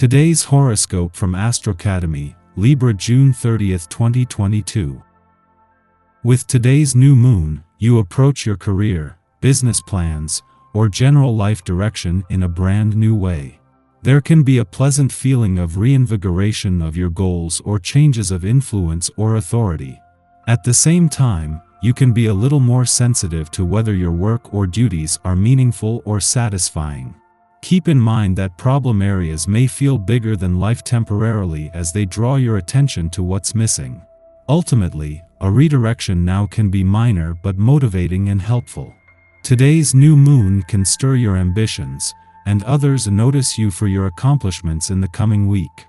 Today's horoscope from Astrocademy, Libra June 30th, 2022. With today's new moon, you approach your career, business plans, or general life direction in a brand new way. There can be a pleasant feeling of reinvigoration of your goals or changes of influence or authority. At the same time, you can be a little more sensitive to whether your work or duties are meaningful or satisfying. Keep in mind that problem areas may feel bigger than life temporarily as they draw your attention to what's missing. Ultimately, a redirection now can be minor but motivating and helpful. Today's new moon can stir your ambitions, and others notice you for your accomplishments in the coming week.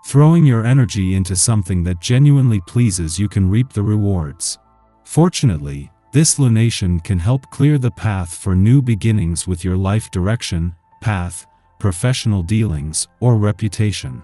Throwing your energy into something that genuinely pleases you can reap the rewards. Fortunately, this lunation can help clear the path for new beginnings with your life direction, path, professional dealings, or reputation.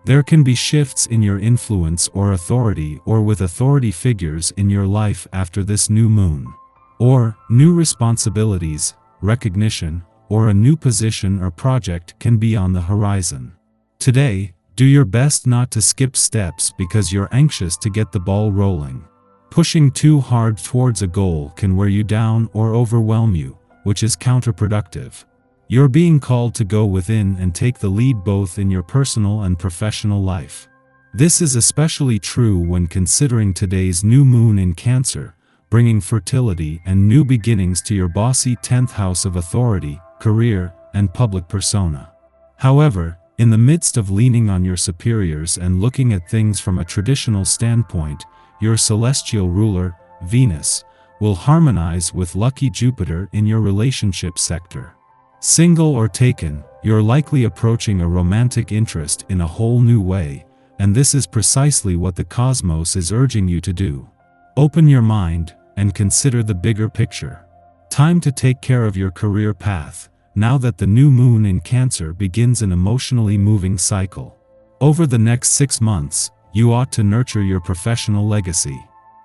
There can be shifts in your influence or authority or with authority figures in your life after this new moon. Or, new responsibilities, recognition, or a new position or project can be on the horizon. Today, do your best not to skip steps because you're anxious to get the ball rolling. Pushing too hard towards a goal can wear you down or overwhelm you, which is counterproductive. You're being called to go within and take the lead both in your personal and professional life. This is especially true when considering today's new moon in Cancer, bringing fertility and new beginnings to your bossy 10th house of authority, career, and public persona. However, in the midst of leaning on your superiors and looking at things from a traditional standpoint, your celestial ruler, Venus, will harmonize with lucky Jupiter in your relationship sector. Single or taken, you're likely approaching a romantic interest in a whole new way, and this is precisely what the cosmos is urging you to do. Open your mind and consider the bigger picture. Time to take care of your career path, now that the new moon in Cancer begins an emotionally moving cycle. Over the next 6 months, you ought to nurture your professional legacy.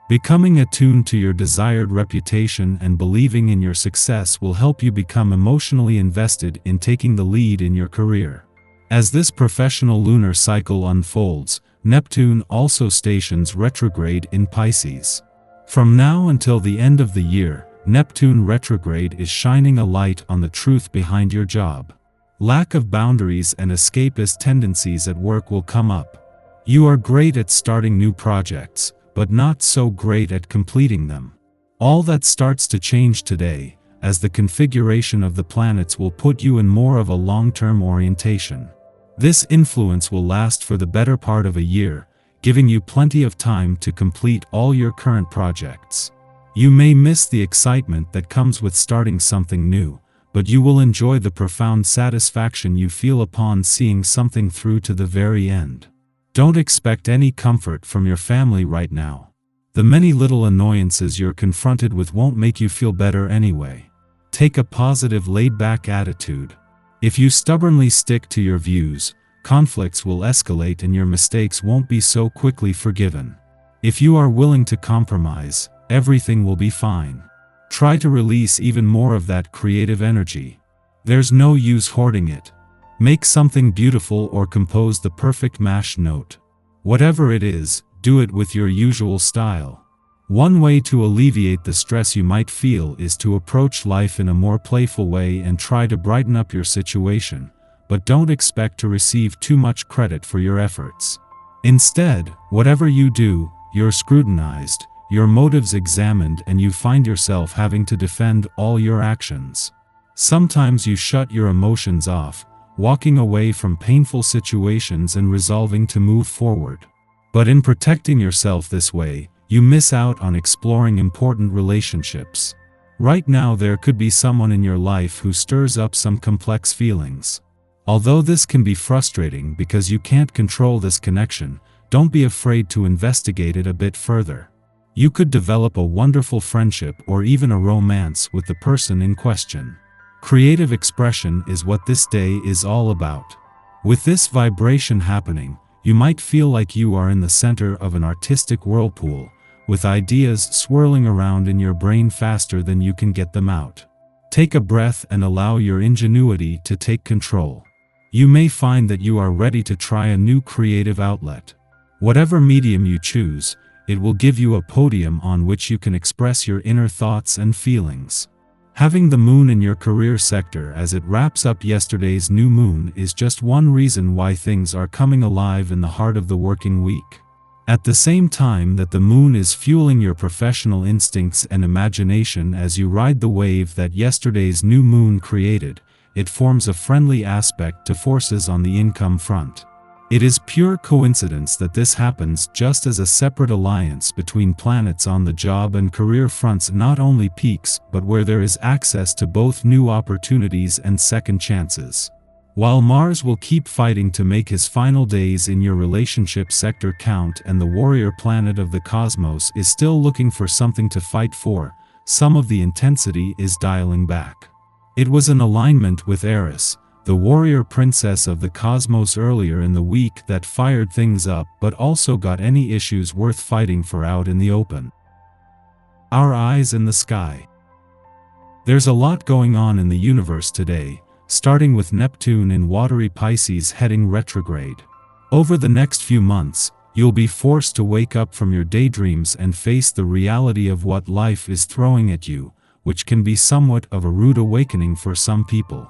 Becoming attuned to your desired reputation and believing in your success will help you become emotionally invested in taking the lead in your career. As this professional lunar cycle unfolds, Neptune also stations retrograde in Pisces. From now until the end of the year, Neptune retrograde is shining a light on the truth behind your job. Lack of boundaries and escapist tendencies at work will come up. You are great at starting new projects, but not so great at completing them. All that starts to change today, as the configuration of the planets will put you in more of a long-term orientation. This influence will last for the better part of a year, giving you plenty of time to complete all your current projects. You may miss the excitement that comes with starting something new, but you will enjoy the profound satisfaction you feel upon seeing something through to the very end. Don't expect any comfort from your family right now. The many little annoyances you're confronted with won't make you feel better anyway. Take a positive, laid-back attitude. If you stubbornly stick to your views, conflicts will escalate and your mistakes won't be so quickly forgiven. If you are willing to compromise, everything will be fine. Try to release even more of that creative energy. There's no use hoarding it. Make something beautiful or compose the perfect mash note. Whatever it is, do it with your usual style. One way to alleviate the stress you might feel is to approach life in a more playful way and try to brighten up your situation, but don't expect to receive too much credit for your efforts. Instead, whatever you do, you're scrutinized, your motives examined, and you find yourself having to defend all your actions. Sometimes you shut your emotions off, walking away from painful situations and resolving to move forward. But in protecting yourself this way, you miss out on exploring important relationships. Right now there could be someone in your life who stirs up some complex feelings. Although this can be frustrating because you can't control this connection, don't be afraid to investigate it a bit further. You could develop a wonderful friendship or even a romance with the person in question. Creative expression is what this day is all about. With this vibration happening, you might feel like you are in the center of an artistic whirlpool, with ideas swirling around in your brain faster than you can get them out. Take a breath and allow your ingenuity to take control. You may find that you are ready to try a new creative outlet. Whatever medium you choose, it will give you a podium on which you can express your inner thoughts and feelings. Having the moon in your career sector as it wraps up yesterday's new moon is just one reason why things are coming alive in the heart of the working week. At the same time that the moon is fueling your professional instincts and imagination as you ride the wave that yesterday's new moon created, it forms a friendly aspect to forces on the income front. It is pure coincidence that this happens just as a separate alliance between planets on the job and career fronts not only peaks but where there is access to both new opportunities and second chances. While Mars will keep fighting to make his final days in your relationship sector count and the warrior planet of the cosmos is still looking for something to fight for, some of the intensity is dialing back. It was an alignment with Eris, the warrior princess of the cosmos earlier in the week that fired things up but also got any issues worth fighting for out in the open. Our eyes in the sky. There's a lot going on in the universe today, starting with Neptune in watery Pisces heading retrograde. Over the next few months, you'll be forced to wake up from your daydreams and face the reality of what life is throwing at you, which can be somewhat of a rude awakening for some people.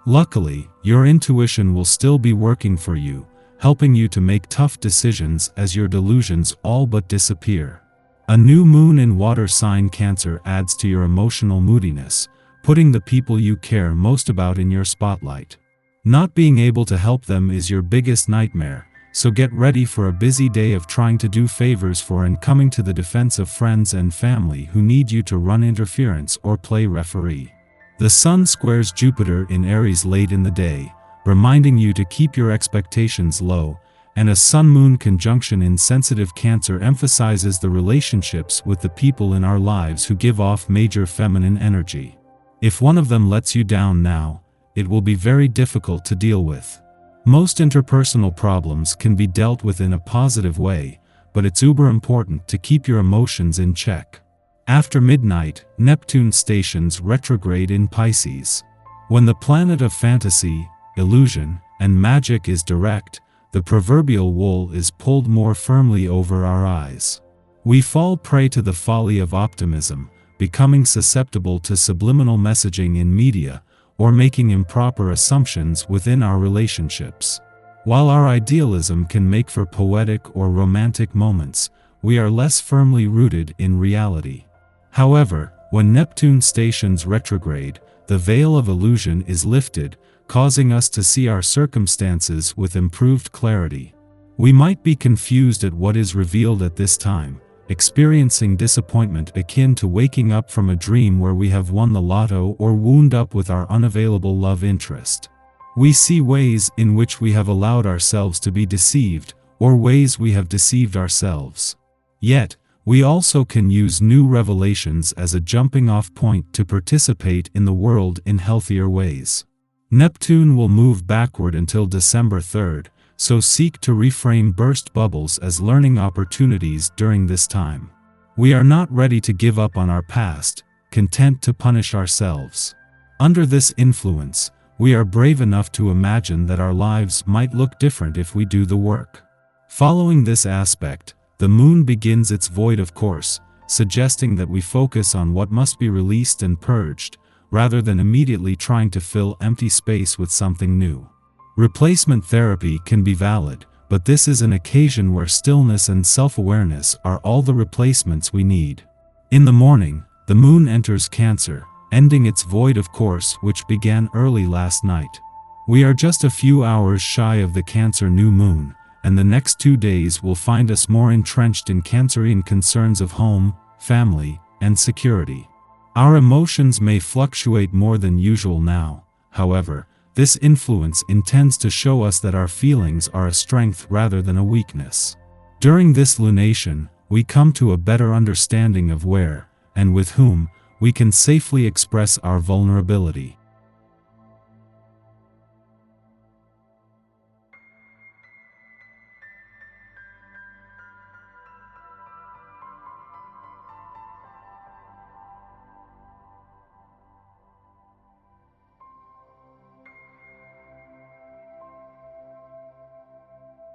Luckily, your intuition will still be working for you, helping you to make tough decisions as your delusions all but disappear. A new moon in water sign Cancer adds to your emotional moodiness, putting the people you care most about in your spotlight. Not being able to help them is your biggest nightmare, so get ready for a busy day of trying to do favors for and coming to the defense of friends and family who need you to run interference or play referee. The Sun squares Jupiter in Aries late in the day, reminding you to keep your expectations low, and a Sun-Moon conjunction in sensitive Cancer emphasizes the relationships with the people in our lives who give off major feminine energy. If one of them lets you down now, it will be very difficult to deal with. Most interpersonal problems can be dealt with in a positive way, but it's uber important to keep your emotions in check. After midnight, Neptune stations retrograde in Pisces. When the planet of fantasy, illusion, and magic is direct, the proverbial wool is pulled more firmly over our eyes. We fall prey to the folly of optimism, becoming susceptible to subliminal messaging in media, or making improper assumptions within our relationships. While our idealism can make for poetic or romantic moments, we are less firmly rooted in reality. However, when Neptune stations retrograde, the veil of illusion is lifted, causing us to see our circumstances with improved clarity. We might be confused at what is revealed at this time, experiencing disappointment akin to waking up from a dream where we have won the lotto or wound up with our unavailable love interest. We see ways in which we have allowed ourselves to be deceived, or ways we have deceived ourselves. Yet, we also can use new revelations as a jumping-off point to participate in the world in healthier ways. Neptune will move backward until December 3rd, so seek to reframe burst bubbles as learning opportunities during this time. We are not ready to give up on our past, content to punish ourselves. Under this influence, we are brave enough to imagine that our lives might look different if we do the work. Following this aspect, the moon begins its void of course, suggesting that we focus on what must be released and purged, rather than immediately trying to fill empty space with something new. Replacement therapy can be valid, but this is an occasion where stillness and self-awareness are all the replacements we need. In the morning, the moon enters Cancer, ending its void of course which began early last night. We are just a few hours shy of the Cancer new moon, and the next 2 days will find us more entrenched in Cancerian concerns of home, family, and security. Our emotions may fluctuate more than usual now, however, this influence intends to show us that our feelings are a strength rather than a weakness. During this lunation, we come to a better understanding of where, and with whom, we can safely express our vulnerability.